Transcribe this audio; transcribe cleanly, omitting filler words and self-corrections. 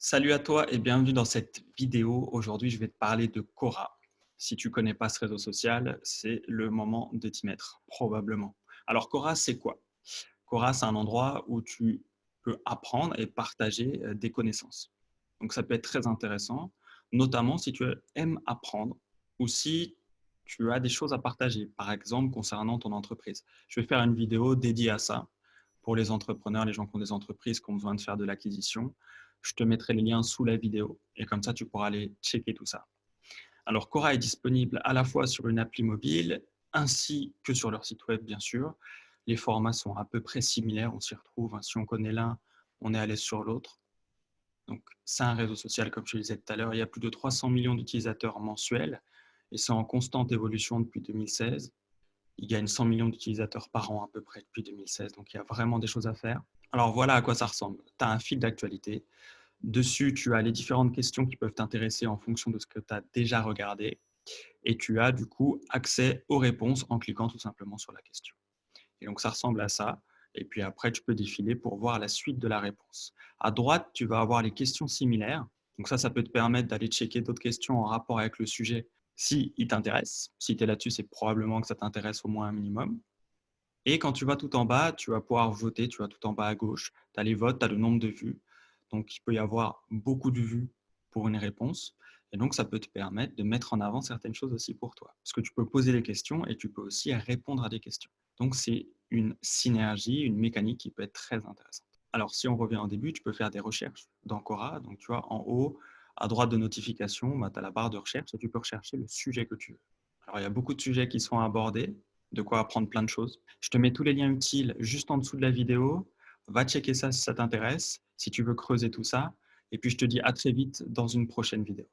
Salut à toi et bienvenue dans cette vidéo. Aujourd'hui, je vais te parler de Quora. Si tu connais pas ce réseau social, c'est le moment de t'y mettre, probablement. Alors, Quora, c'est quoi? Quora, c'est un endroit où tu peux apprendre et partager des connaissances. Donc, ça peut être très intéressant, notamment si tu aimes apprendre ou si tu as des choses à partager, par exemple concernant ton entreprise. Je vais faire une vidéo dédiée à ça pour les entrepreneurs, les gens qui ont des entreprises, qui ont besoin de faire de l'acquisition. Je te mettrai les liens sous la vidéo et comme ça, tu pourras aller checker tout ça. Alors, Quora est disponible à la fois sur une appli mobile ainsi que sur leur site web, bien sûr. Les formats sont à peu près similaires, on s'y retrouve, hein. Si on connaît l'un, on est à l'aise sur l'autre. Donc, c'est un réseau social, comme je le disais tout à l'heure. Il y a plus de 300 millions d'utilisateurs mensuels et c'est en constante évolution depuis 2016. Il gagne 100 millions d'utilisateurs par an à peu près depuis 2016, donc il y a vraiment des choses à faire. Alors voilà à quoi ça ressemble. Tu as un fil d'actualité. Dessus, tu as les différentes questions qui peuvent t'intéresser en fonction de ce que tu as déjà regardé. Et tu as du coup accès aux réponses en cliquant tout simplement sur la question. Et donc ça ressemble à ça. Et puis après, tu peux défiler pour voir la suite de la réponse. À droite, tu vas avoir les questions similaires. Donc ça peut te permettre d'aller checker d'autres questions en rapport avec le sujet si il t'intéresse. Si tu es là-dessus, c'est probablement que ça t'intéresse au moins un minimum. Et quand tu vas tout en bas, tu vas pouvoir voter, tu vas tout en bas à gauche, tu as les votes, tu as le nombre de vues. Donc il peut y avoir beaucoup de vues pour une réponse. Et donc ça peut te permettre de mettre en avant certaines choses aussi pour toi. Parce que tu peux poser des questions et tu peux aussi répondre à des questions. Donc c'est une synergie, une mécanique qui peut être très intéressante. Alors si on revient au début, tu peux faire des recherches dans Quora. Donc tu vois, en haut, à droite de notification, bah, tu as la barre de recherche et tu peux rechercher le sujet que tu veux. Alors il y a beaucoup de sujets qui sont abordés, de quoi apprendre plein de choses. Je te mets tous les liens utiles juste en dessous de la vidéo. Va checker ça si ça t'intéresse, si tu veux creuser tout ça. Et puis je te dis à très vite dans une prochaine vidéo.